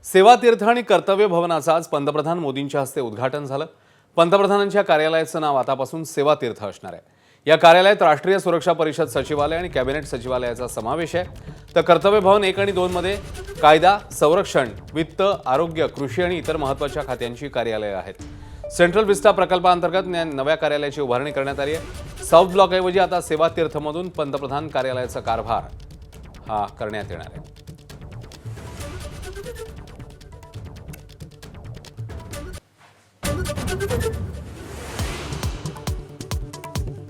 सेवातीर्थ आणि कर्तव्य भवनाचं आज पंतप्रधान मोदींच्या हस्ते उद्घाटन झालं। पंतप्रधानांच्या कार्यालयाचं नाव आतापासून सेवातीर्थ असणार आहे। या कार्यालयात राष्ट्रीय सुरक्षा परिषद सचिवालय आणि कॅबिनेट सचिवालयाचा समावेश आहे। तर कर्तव्य भवन 1 आणि 2 मध्ये कायदा, संरक्षण, वित्त, आरोग्य, कृषी आणि इतर महत्त्वाच्या खात्यांची कार्यालये आहेत। सेंट्रल विस्टा प्रकल्पाअंतर्गत नव्या कार्यालयाची उभारणी करण्यात आली आहे। साऊथ ब्लॉकऐवजी आता सेवातीर्थमधून पंतप्रधान कार्यालयाचा कारभार हा करण्यात येणार आहे।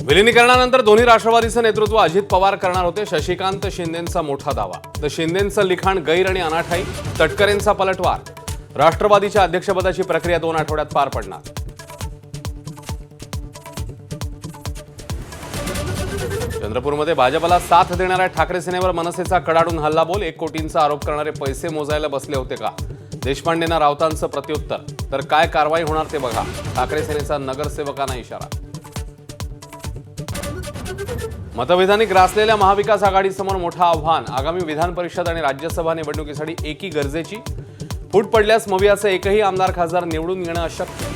विलीनीकरणानंतर दोन्ही राष्ट्रवादीचं नेतृत्व अजित पवार करणार होते। शशिकांत शिंदेंचा मोठा दावा, तर शिंदेंचं लिखाण गैर आणि अनाठाई, तटकरेंचा पलटवार। राष्ट्रवादीच्या अध्यक्षपदाची प्रक्रिया 2 आठवड्यात पार पडणार। चंद्रपूरमध्ये भाजपला साथ देणाऱ्या ठाकरे सेनेवर मनसेचा कडाडून हल्लाबोल। 1 कोटींचा आरोप करणारे पैसे मोजायला बसले होते का? देशपांडेंना राऊतांचं प्रत्युत्तर, तर काय कारवाई होणार ते बघा। ठाकरे सेनेचा नगरसेवकांना इशारा। मतभेदांनी ग्रासलेल्या महाविकास आघाडीसमोर मोठं आव्हान। आगामी विधान परिषद आणि राज्यसभा निवडणुकीसाठी एकी गरजेची। फूट पडल्यास मवियाचे एकही आमदार खासदार निवडून येणं अशक्य।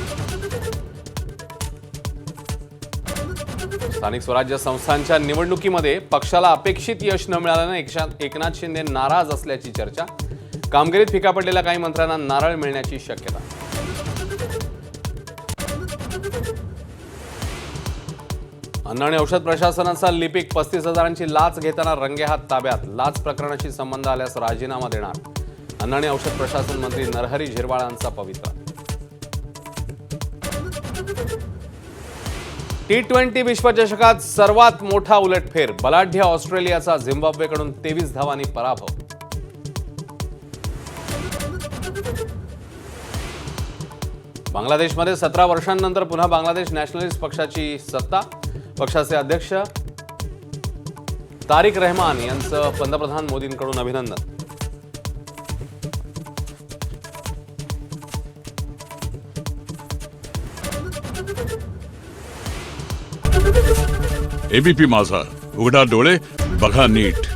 स्थानिक स्वराज्य संस्थांच्या निवडणुकीमध्ये पक्षाला अपेक्षित यश न मिळाल्याने एकनाथ शिंदे नाराज असल्याची चर्चा। कामगिरीत फिका पडलेल्या काही मंत्र्यांना नारळ मिळण्याची शक्यता। अन्न आणि औषध प्रशासनाचा लिपिक 35,000ची लाच घेताना रंगेहात ताब्यात। लाच प्रकरणाशी संबंध आल्यास राजीनामा देणार। अन्न आणि औषध प्रशासन मंत्री नरहरी झिरवाळांचा पवित्रा। T20 विश्वचषकात सर्वात मोठा उलटफेर। बलाढ्य ऑस्ट्रेलियाचा झिम्बाब्वेकडून 23 धावांनी पराभव। बांगलादेशमध्ये 17 वर्षांनंतर पुन्हा बांगलादेश नॅशनलिस्ट पक्षाची सत्ता। पक्षाचे अध्यक्ष तारिक रहमान यांचं पंतप्रधान मोदींकडून अभिनंदन। एबीपी माझा, उघडा डोळे बघा नीट।